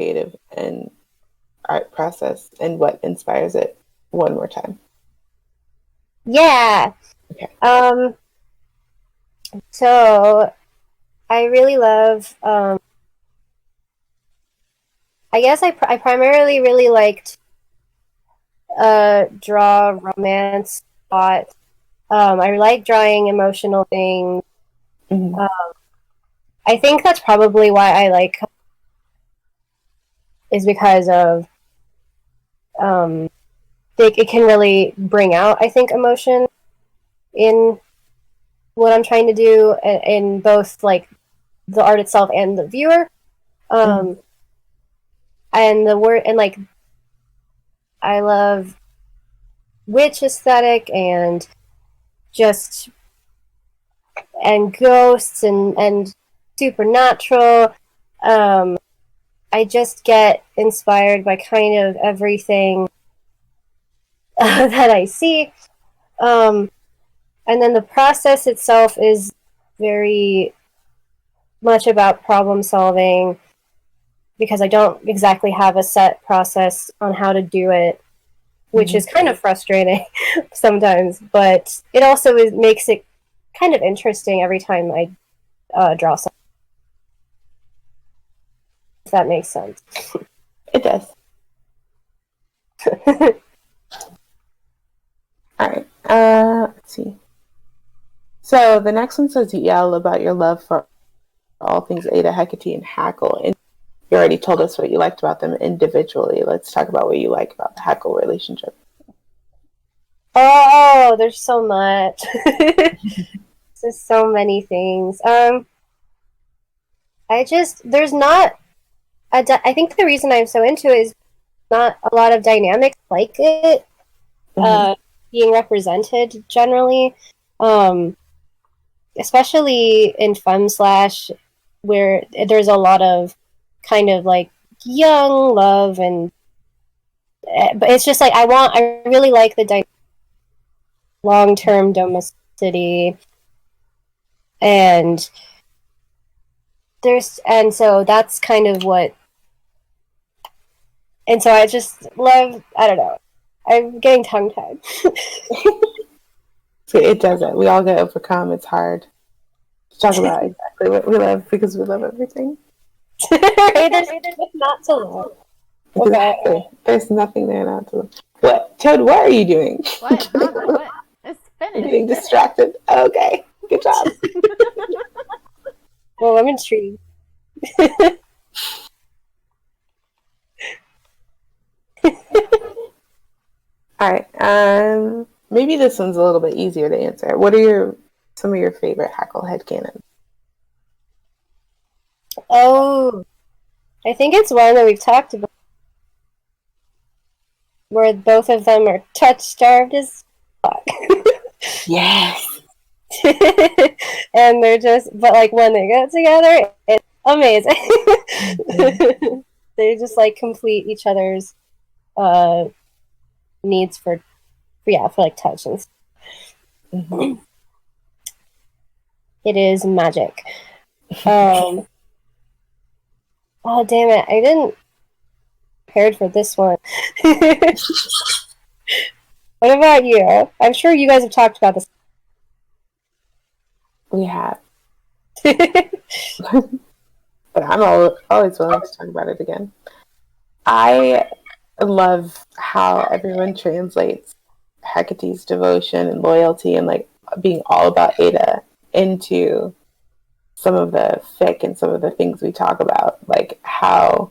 creative and art process and what inspires it one more time. Yeah. Okay. So I really love. I guess I primarily really liked draw romance plot. I like drawing emotional things. Mm-hmm. I think that's probably why I like is because of it can really bring out I think emotion in what I'm trying to do in both like the art itself and the viewer. Mm-hmm. Um, and the word and like I love witch aesthetic and just and ghosts and supernatural. Um, I just get inspired by kind of everything that I see. Um, and then the process itself is very much about problem solving because I don't exactly have a set process on how to do it, which Mm-hmm. is kind of frustrating sometimes. But it also makes it kind of interesting every time I draw something. If that makes sense. It does. All right. Let's see. So the next one says you yell about your love for all things Ada, Hecate, and Hackle. And you already told us what you liked about them individually. Let's talk about what you like about the Hackle relationship. Oh, there's so much. There's so many things. I just there's not I think the reason I'm so into it is not a lot of dynamics like it Mm-hmm. uh, being represented generally, um, especially in Femme Slash, where there's a lot of kind of like young love and but it's just like I really like the long term domesticity and and so that's kind of what and so I just love I don't know I'm getting tongue tied. So it doesn't. We all get overcome. It's hard to talk about exactly what we love because we love everything. There's not to love. Okay. Exactly. There's nothing there not to love. What? Toad, what are you doing? What? Huh? What? It's I'm finished. getting distracted. Okay. Good job. Well, I'm intrigued. All right. Maybe this one's a little bit easier to answer. What are some of your favorite Hackle headcanons? Oh, I think it's one that we've talked about where both of them are touch starved as fuck. Yes. And they're just, but like when they get together, it's amazing. Mm-hmm. They just like complete each other's uh needs for yeah for like touch and Mm-hmm. it is magic. Um, oh damn it, I didn't prepared for this one. What about you? I'm sure you guys have talked about this. We have. But I'm always willing to talk about it again. I love how everyone translates Hecate's devotion and loyalty and like being all about Ada into some of the fic and some of the things we talk about, like how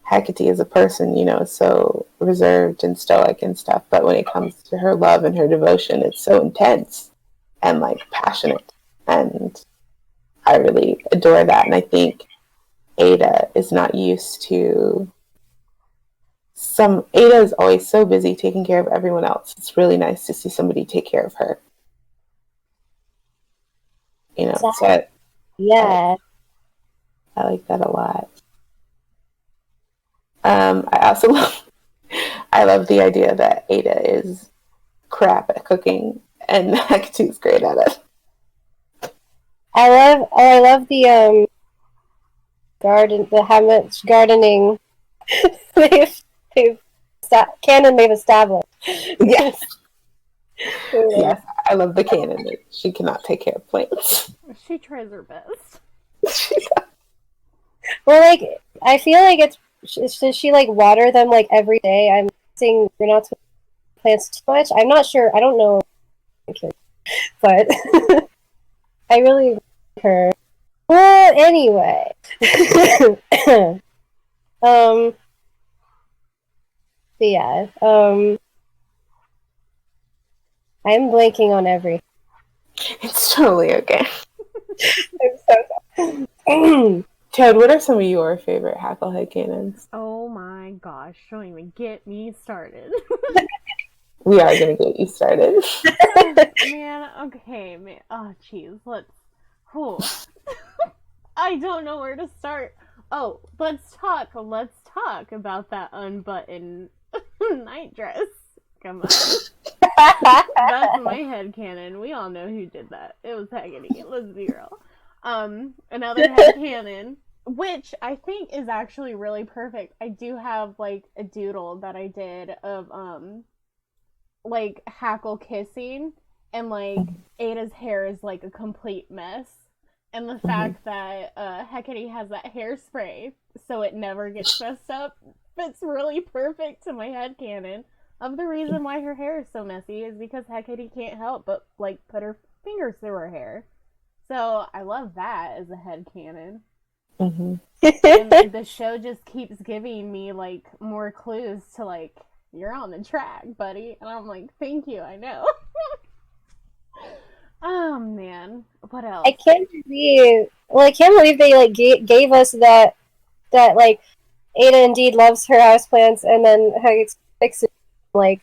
Hecate is a person, so reserved and stoic and stuff, but when it comes to her love and her devotion, it's so intense and like passionate, and I really adore that. And I think Ada is not used to Ada is always so busy taking care of everyone else. It's really nice to see somebody take care of her. So Yeah. I like that a lot. I also I love the idea that Ada is crap at cooking and Hecate's great at it. I love the how much gardening canon they've established. Yes. Yes, I love the canon that she cannot take care of plants. She tries her best. Well, like, I feel like does she like water them like every day? I'm guessing you're not supposed to plants too much. I'm not sure. I don't know, but I really like her. Well, anyway, but yeah, I'm blanking on everything. It's totally okay. I'm so sorry. Ted, what are some of your favorite Hacklehead canons? Oh my gosh, don't even get me started. We are going to get you started. Man, okay, man. Oh, jeez, let's. Whew. I don't know where to start. Oh, let's talk about that unbuttoned night dress. Come on. That's my headcanon. We all know who did that. It was Haggerty. Let's be real. Another headcanon, which I think is actually really perfect. I do have like a doodle that I did of like Hackle kissing, and like Ada's hair is like a complete mess. And the fact that Hecate has that hairspray so it never gets messed up fits really perfect to my headcanon of the reason why her hair is so messy is because Hecate can't help but like put her fingers through her hair. So I love that as a headcanon. And the show just keeps giving me like more clues to like, you're on the track, buddy. And I'm like, thank you, I know. Oh man, what else? I can't believe they like gave us that like Ada indeed loves her houseplants, and then Huggins fixes like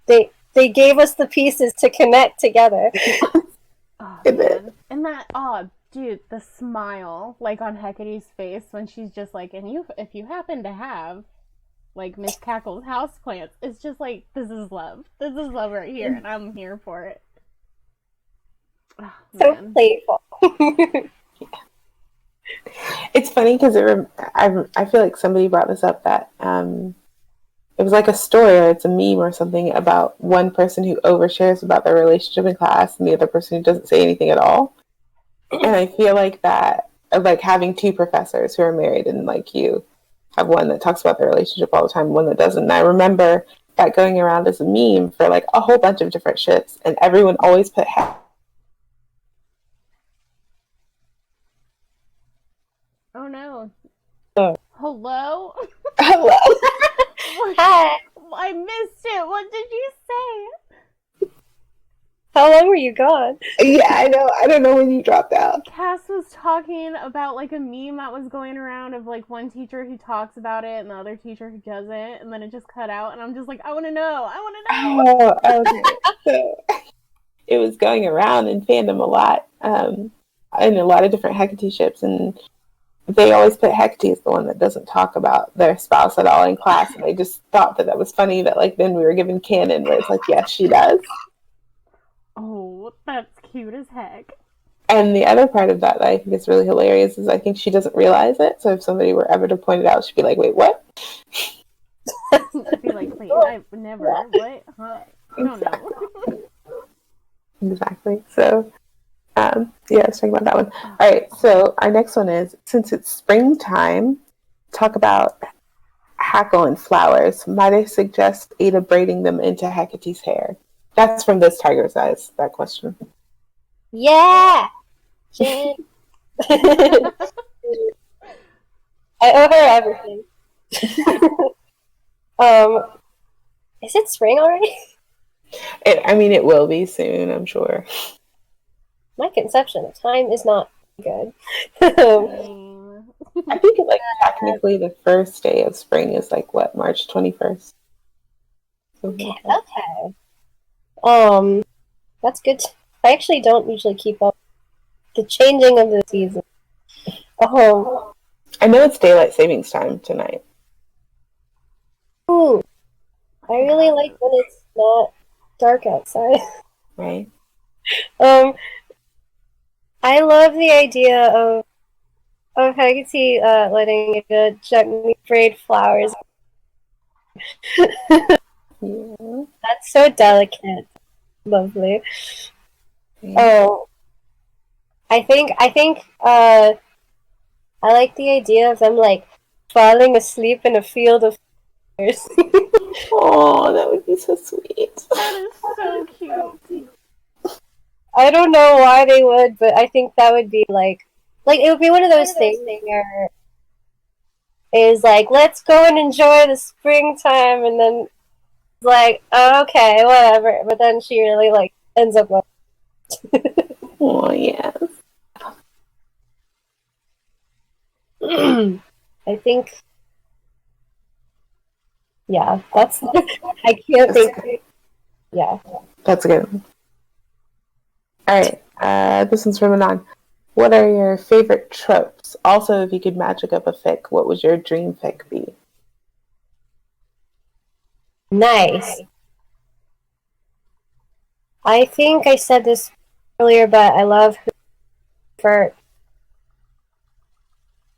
they gave us the pieces to connect together. Oh man, and that dude, the smile like on Hecate's face when she's just like, and if you happen to have like Miss Cackle's houseplants, it's just like this is love right here, and I'm here for it. Oh, so playful. It's funny because I feel like somebody brought this up that it was like a story or it's a meme or something about one person who overshares about their relationship in class and the other person who doesn't say anything at all. And I feel like that, like having two professors who are married and like you have one that talks about their relationship all the time, one that doesn't. And I remember that going around as a meme for like a whole bunch of different ships, and everyone always put Oh no. Oh. Hello? Hello. Hi. I missed it. What did you say? How long were you gone? Yeah, I know. I don't know when you dropped out. Cass was talking about like a meme that was going around of like one teacher who talks about it and the other teacher who doesn't, and then it just cut out, and I'm just like, I want to know. Oh, okay. So it was going around in fandom a lot, in a lot of different Hecate ships, and they always put Hecate as the one that doesn't talk about their spouse at all in class, and I just thought that was funny that like then we were given canon where it's like, yes, she does. Oh, that's cute as heck. And the other part of that I think is really hilarious is I think she doesn't realize it, so if somebody were ever to point it out, she'd be like, wait, what? I'd be like, wait, I've never, what? Huh? I don't know. Exactly. So yeah, let's talk about that one. All right, so our next one is, since it's springtime, talk about Hackle and flowers. Might I suggest Ada braiding them into Hecate's hair? That's from This Tiger's Eyes, that question. Yeah! Jen. I owe her everything. Is it spring already? It will be soon, I'm sure. My conception of time is not good. I think like technically the first day of spring is like what, March 21st? Okay. That's good. I actually don't usually keep up the changing of the season. I know it's daylight savings time tonight. Ooh, I really like when it's not dark outside. Right. I love the idea of Haggerty letting it gently braid flowers. Yeah. That's so delicate. Lovely. Yeah. Oh, I think I like the idea of them like falling asleep in a field of flowers. Oh, that would be so sweet. That is so cute. I don't know why they would, but I think that would be like it would be one of those things where is like, let's go and enjoy the springtime, and then like, oh, okay, whatever. But then she really like ends up. Oh, yeah. I think, yeah, that's. I can't think. Yeah. That's a good one. All right. This one's from Anon. What are your favorite tropes? Also, if you could magic up a fic, what would your dream fic be? Nice. I think I said this earlier, but I love for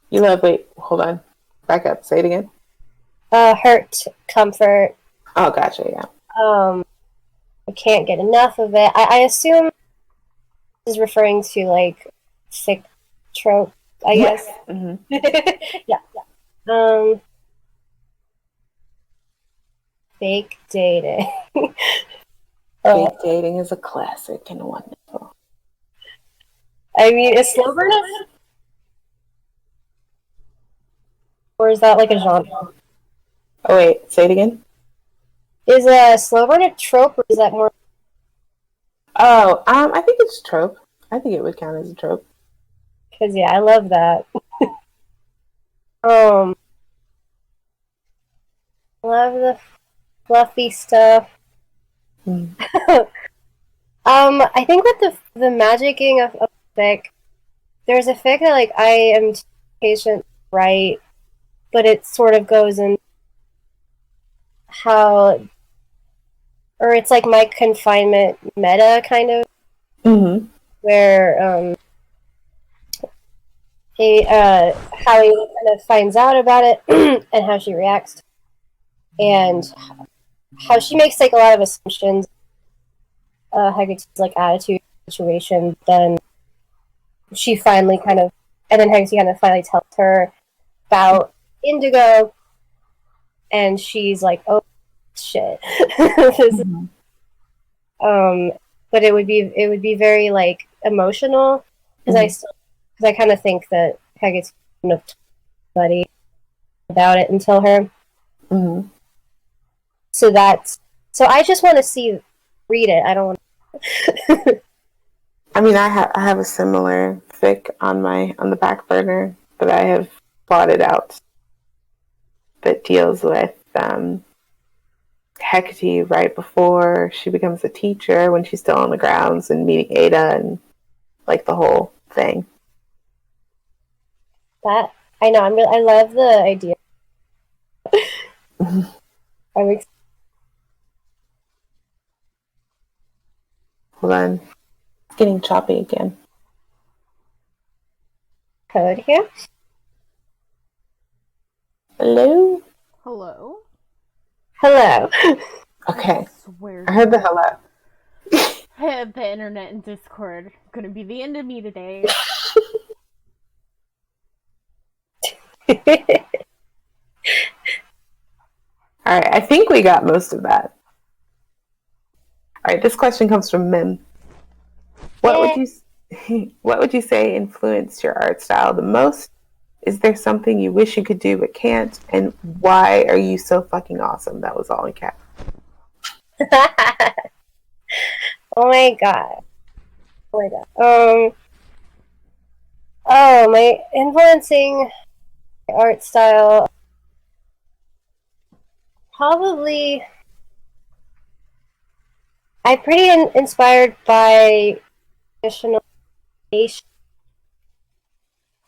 You love, wait, hold on. Back up. Say it again. hurt comfort. Oh, gotcha. Yeah. I can't get enough of it. I assume this is referring to like sick trope, I guess. Mm-hmm. Yeah. Um, fake dating. Fake dating is a classic and wonderful. I mean, is slow burn a, or is that like a genre? Oh, wait. Say it again. Is a slow burn a trope, or is that more? Oh, I think it's trope. I think it would count as a trope. Because yeah, I love that. um, love the fluffy stuff. Mm. I think with the magicking of fic, there's a fic that like I am patient right, but it sort of goes in how, or it's like my confinement meta kind of, Mm-hmm. where how he kind of finds out about it and how she reacts, and how she makes like a lot of assumptions. Haggerty's like attitude situation, then she finally kind of, and then Haggerty kind of finally tells her about Indigo, and she's like, "Oh shit." Mm-hmm. But it would be very like emotional because I kind of think that Haggerty wouldn't have told anybody about it until her. Mm-hmm. So I just want to read it. I don't want. I mean, I have a similar fic on the back burner, but I have plotted out that deals with Hecate right before she becomes a teacher, when she's still on the grounds and meeting Ada and like the whole thing. That I know. I love the idea. I'm excited. Hold on, it's getting choppy again. Code here. Hello? Hello? Hello. Okay, I swear I heard the to hello. God, the internet and Discord gonna be the end of me today. All right, I think we got most of that. All right, this question comes from Mim. What would you say influenced your art style the most? Is there something you wish you could do but can't? And why are you so fucking awesome? That was all in caps. Oh my god. Oh my god. Oh, my influencing art style. Probably. I'm pretty inspired by traditional animation.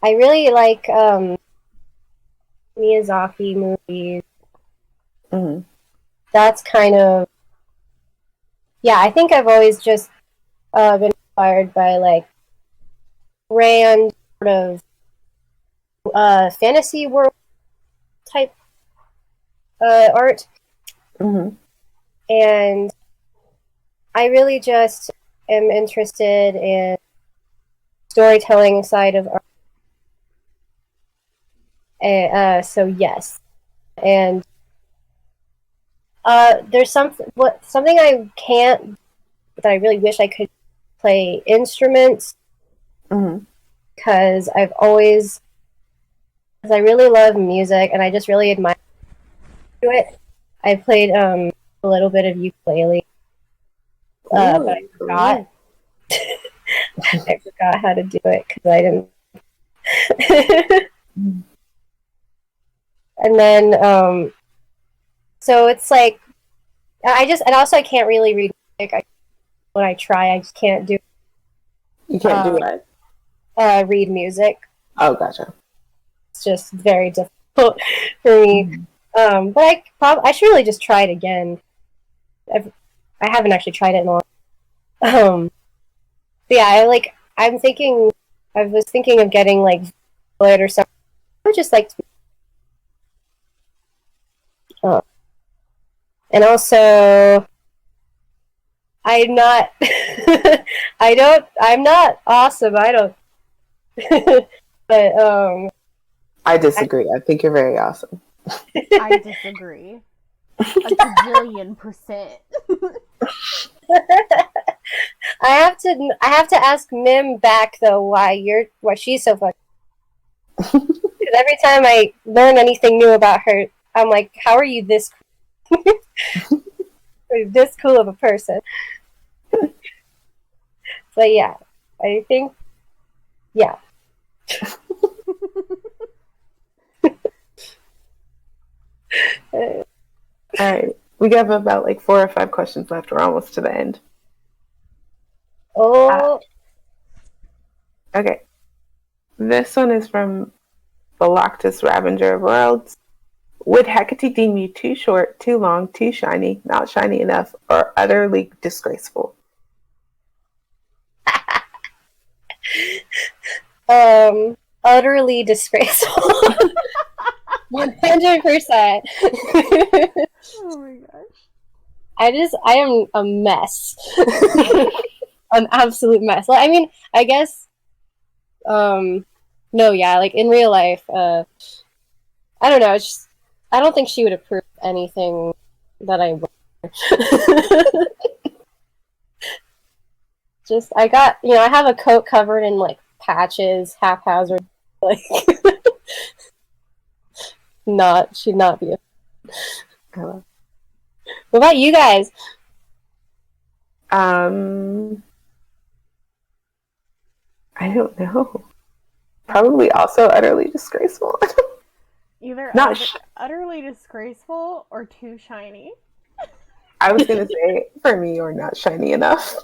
I really like Miyazaki movies. Mm-hmm. That's kind of, yeah. I think I've always just been inspired by like grand sort of fantasy world type art, Mm-hmm. and I really just am interested in storytelling side of art. So yes, and there's something I can't, that I really wish I could play instruments, Mm-hmm. because I really love music and I just really admire it. I played a little bit of ukulele, but I Ooh, forgot. cool. I forgot how to do it because I didn't. And then so it's like and also I can't really read music. When I try, I just can't do You can't do that. read music. Oh, gotcha. It's just very difficult for me. Mm-hmm. But I should really just try it again. I haven't actually tried it in a long. But yeah, I was thinking of getting like Violet or something. I would just like to. And also, I'm not. I'm not awesome. I don't. But I disagree. I think you're very awesome. I disagree. A gazillion%. I have to ask Mim back though why she's so fucking. Because every time I learn anything new about her, I'm like, how are you this this cool of a person? But yeah, I think yeah. All right. We have about like 4 or 5 questions left. We're almost to the end. Oh, Okay. This one is from Galactus Ravager of Worlds. Would Hecate deem you too short, too long, too shiny, not shiny enough, or utterly disgraceful? utterly disgraceful. 100%. Oh my gosh. I am a mess. An absolute mess. Like, I mean, I guess no, yeah, like in real life, I don't know, it's just I don't think she would approve anything that I wear. Just I have a coat covered in like patches, haphazard, like should not be. What about you guys? I don't know. Probably also utterly disgraceful. Either Not utterly disgraceful or too shiny. I was gonna say, for me, you're not shiny enough.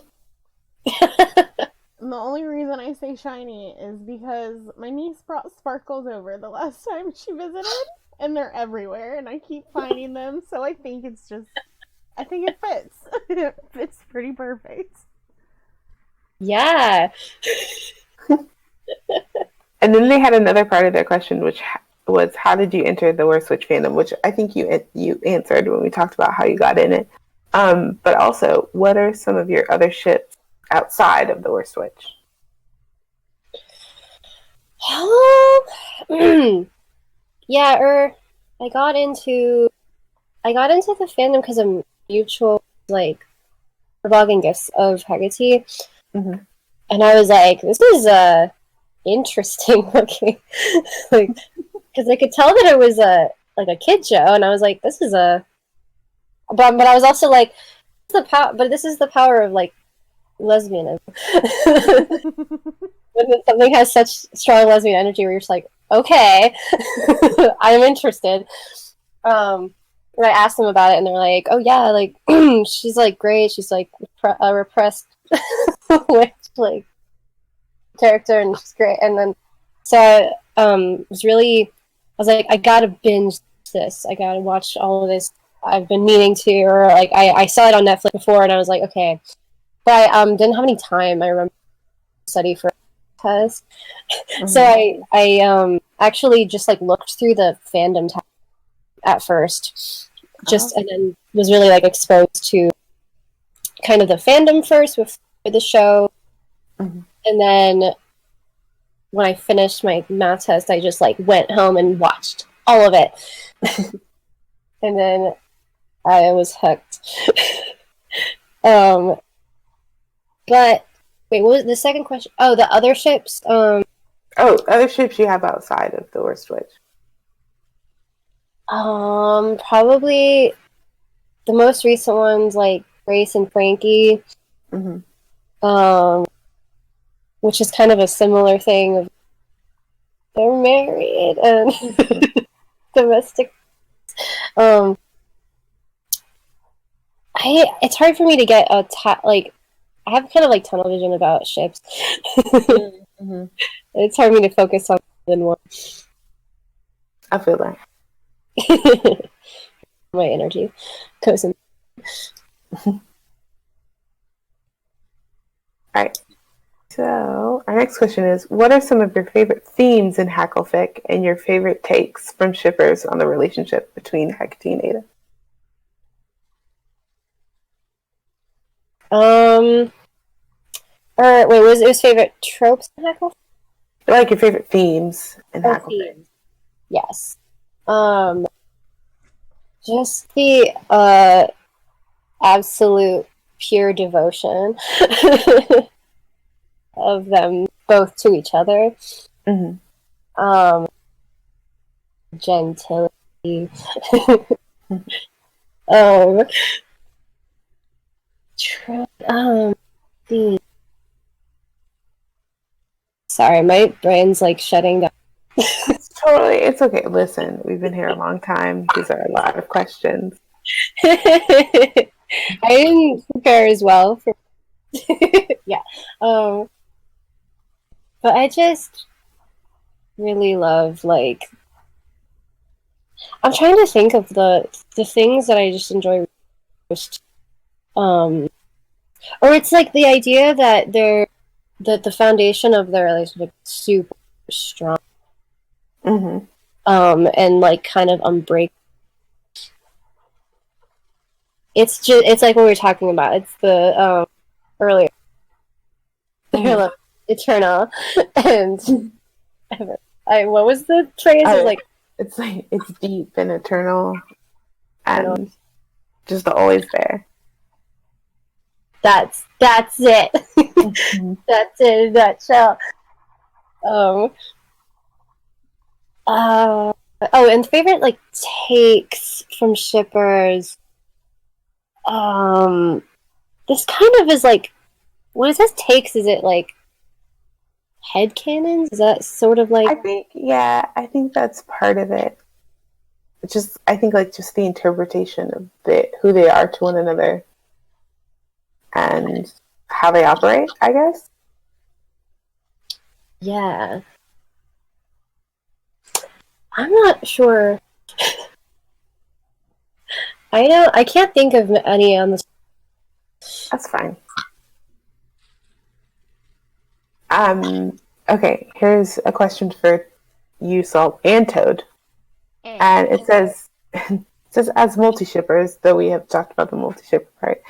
The only reason I say shiny is because my niece brought sparkles over the last time she visited, and they're everywhere, and I keep finding them, so I think it fits. It fits pretty perfect. Yeah. And then they had another part of their question, which was, how did you enter the Worst Witch fandom? Which I think you answered when we talked about how you got in it. But also, what are some of your other ships outside of the Worst Witch? Yeah, I got into the fandom because of mutual like revolving gifts of Haggerty, and I was like, this is interesting looking, like because I could tell that it was a kid show, and I was like, this is but I was also like, this is the power of like lesbianism. When something has such strong lesbian energy, where you're just like, okay, I'm interested. And I asked them about it, and they're like, "Oh yeah, like she's like great. She's like a repressed witch like character, and she's great." And then so I was like, I gotta binge this. I gotta watch all of this. I've been meaning to, or like I saw it on Netflix before, and I was like, okay, but I didn't have any time. I remember study for test, so I actually just like looked through the fandom tab at first, and then was really like exposed to kind of the fandom first with the show, and then when I finished my math test, I just like went home and watched all of it, and then I was hooked. But wait, what was the second question? Oh, the other ships. Other ships you have outside of the Worst Witch. Probably the most recent ones like Grace and Frankie. Which is kind of a similar thing of they're married and domestic. It's hard for me to get like I have kind of like tunnel vision about ships. It's hard for me to focus on more than one. I feel that. My energy goes in. All right. So our next question is, what are some of your favorite themes in Hacklefic and your favorite takes from shippers on the relationship between Hecate and Ada? Or wait, was his favorite tropes in Hacklefic? Like your favorite themes in Hacklefic. Themes. Yes. Just the absolute pure devotion of them both to each other. Gentility. Sorry, my brain's like shutting down. It's okay. Listen, we've been here a long time. These are a lot of questions. I didn't prepare as well for yeah. But I just really love like I'm trying to think of the things that I just enjoy most. Or it's like the idea that the foundation of their relationship is super strong. And like kind of unbreakable. It's like what we were talking about. It's the earlier eternal and what was the phrase? It's deep and eternal and just always there. That's it. That's it in a nutshell. And favorite like takes from shippers. This kind of is like, when it says takes, is it like headcanons? Is that sort of like? I think that's part of it. I think like just the interpretation of who they are to one another and how they operate, I guess. Yeah. I'm not sure. I can't think of any on this. That's fine. Okay, here's a question for you, Salt, and Toad. And it says, as multi-shippers, though we have talked about the multi-shipper part,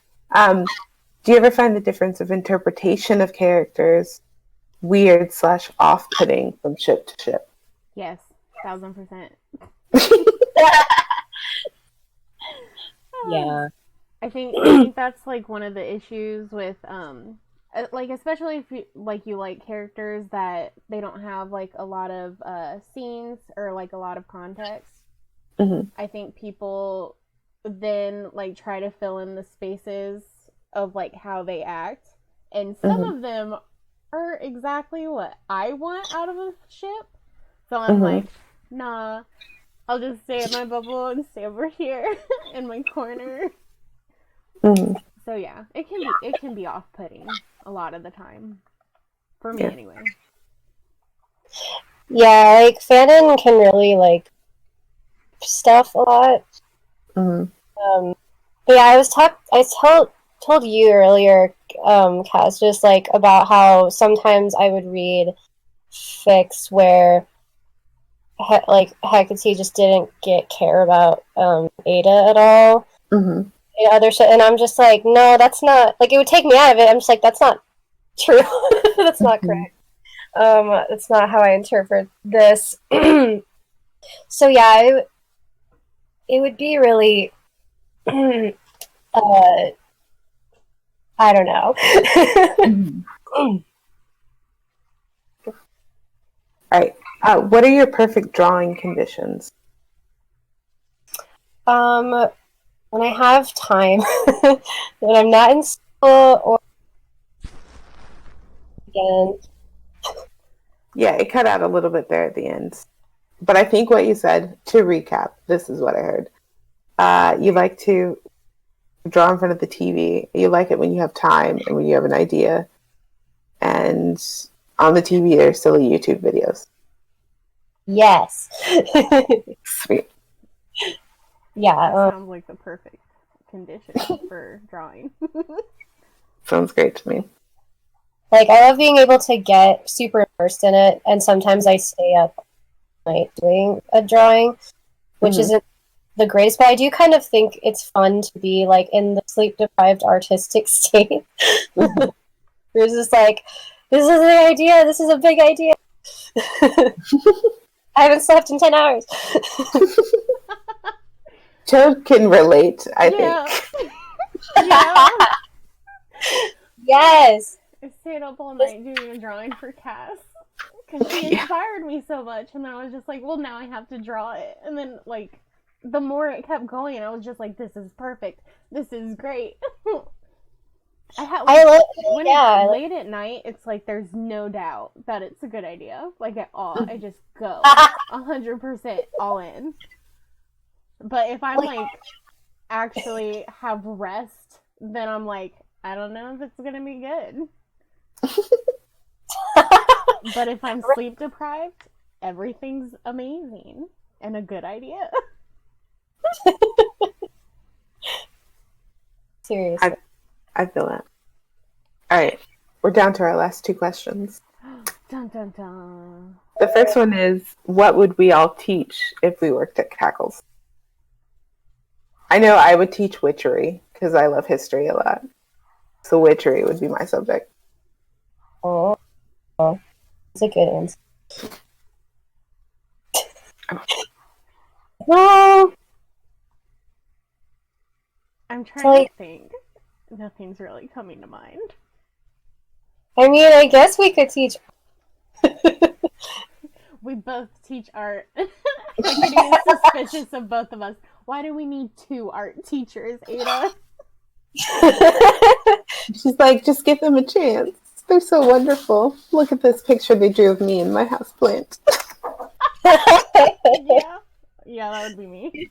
do you ever find the difference of interpretation of characters weird / off-putting from ship to ship? Yes, 1000%. Yeah. I think that's like one of the issues with like especially if you like characters that they don't have like a lot of scenes or like a lot of context. I think people then like try to fill in the spaces of like how they act, and some of them are exactly what I want out of a ship. So I'm like, nah, I'll just stay in my bubble and stay over here in my corner. So yeah, it can be off-putting a lot of the time, for me anyway. Yeah, like fandom can really like stuff a lot. But yeah, I told you earlier, Kaz, just like about how sometimes I would read fics where like Hecate just didn't care about Ada at all. Mm-hmm. And other shit, and I'm just like, no, that's not like it would take me out of it. I'm just like, that's not true. That's not correct. That's not how I interpret this. So yeah, it would be really, I don't know. All right. What are your perfect drawing conditions? When I have time, when I'm not in school or again. Yeah, it cut out a little bit there at the end. But I think what you said, to recap, this is what I heard. You like to draw in front of the TV. You like it when you have time and when you have an idea. And on the TV, there's silly YouTube videos. Yes. Sweet. Yeah. That sounds like the perfect condition for drawing. Sounds great to me. Like, I love being able to get super immersed in it, and sometimes I stay up all night doing a drawing, which isn't the greatest, but I do kind of think it's fun to be, like, in the sleep-deprived artistic state. There's just like, this is the idea, this is a big idea. I haven't slept in 10 hours. Joe can relate, I think. Yeah. Yes. I stayed up all night doing a drawing for Cass because she inspired me so much, and then I was just like, well, now I have to draw it. And then, like, the more it kept going, I was just like, this is perfect. This is great. When it's late at night, it's like there's no doubt that it's a good idea. Like, at all. I just go 100% all in. But if I'm, like, actually have rest, then I'm like, I don't know if it's gonna be good. But if I'm sleep deprived, everything's amazing and a good idea. Seriously. I feel that. Alright, we're down to our last 2 questions. Dun dun dun. The first one is, what would we all teach if we worked at Cackles? I know I would teach witchery, because I love history a lot. So witchery would be my subject. Oh, that's a good answer. Well, I'm trying to think. Nothing's really coming to mind. I mean, I guess we could teach. We both teach art. I'm getting suspicious of both of us. Why do we need 2 art teachers, Ada? She's like, just give them a chance. They're so wonderful. Look at this picture they drew of me and my houseplant. Yeah, that would be me.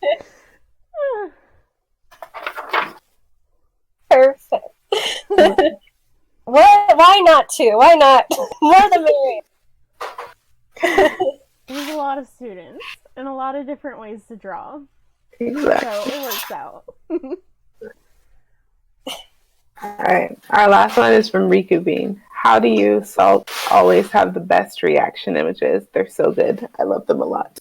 Perfect. Why not 2? Why not? More the merrier. There's a lot of students and a lot of different ways to draw. Exactly. So it works out. Alright, our last one is from Riku Bean. How do you, Salt, always have the best reaction images? They're so good. I love them a lot.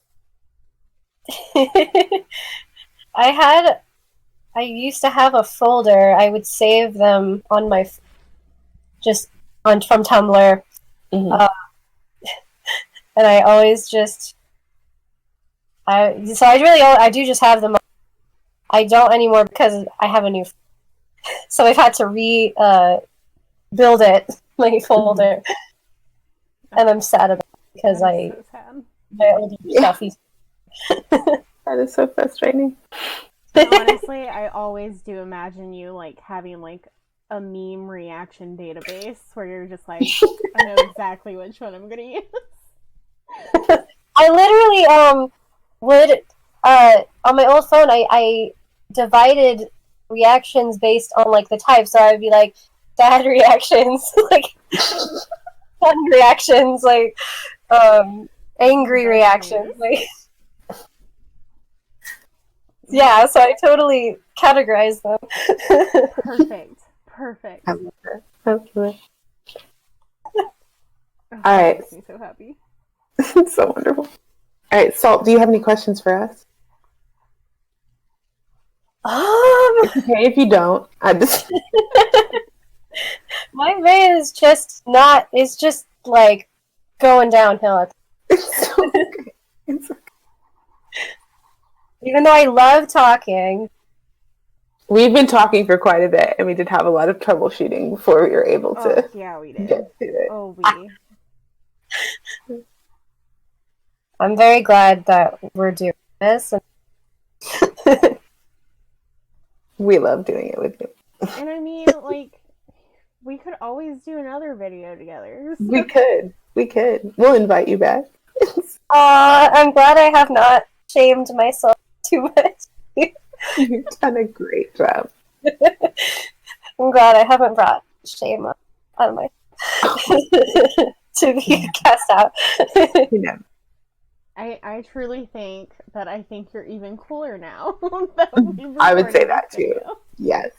I used to have a folder. I would save them on my from Tumblr. And I always I do just have them. I don't anymore because I have a new so I've had to build it, my folder. And I'm sad about it because my older stuff is that is so frustrating. Honestly, I always do imagine you like having like a meme reaction database where you're just like, I know exactly which one I'm gonna use. I literally would on my old phone I divided reactions based on like the type, so I would be like sad reactions, like fun reactions, like angry reactions, like yeah, so I totally categorize them. Perfect. I love it. Absolutely. All right. Makes me so happy. It's so wonderful. All right, Salt, do you have any questions for us? It's okay if you don't. I just My brain is just not. It's just like going downhill. it's okay. It's okay. Even though I love talking. We've been talking for quite a bit, and we did have a lot of troubleshooting before we were able to yeah, we did. get to it. Oh, I'm very glad that we're doing this. We love doing it with you. And I mean, like, we could always do another video together. So. We could. We'll invite you back. I'm glad I have not shamed myself too much. You've done a great job. I'm glad I haven't brought shame out of my to be cast out. You know. I truly think that I think you're even cooler now. I would say that too. Yes.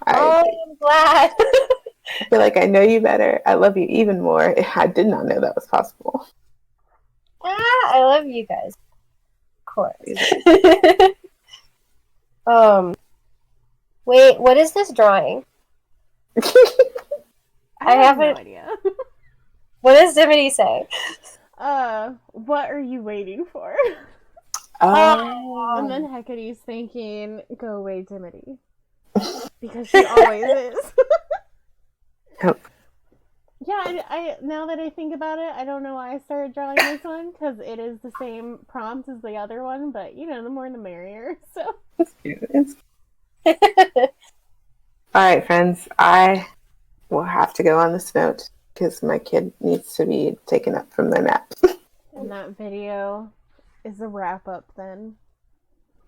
I'm glad. I feel like I know you better. I love you even more. I did not know that was possible. I love you guys. Of course. Wait, what is this drawing? I have no idea. What does Dimity say? What are you waiting for? Oh. And then Hecate's thinking, go away, Dimity. Because she always is. Oh. Yeah, I now that I think about it, I don't know why I started drawing this one, because it is the same prompt as the other one, but, you know, the more the merrier, so. It's cute. Alright, friends, I will have to go on this note, because my kid needs to be taken up from their nap. And that video is a wrap-up, then.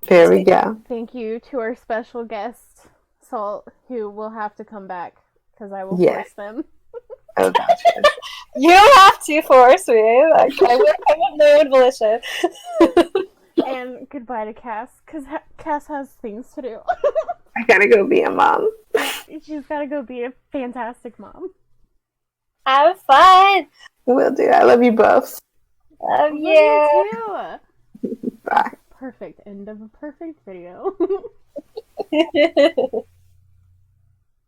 There we go. Thank you to our special guest, Salt, who will have to come back, because I will force them. Oh gosh. You have to force me. Like, I would no own volition. And goodbye to Cass, because Cass has things to do. I gotta go be a mom. She's gotta go be a fantastic mom. Have fun. Will do. I love you both. Love Love you. you too. Bye. Perfect end of a perfect video.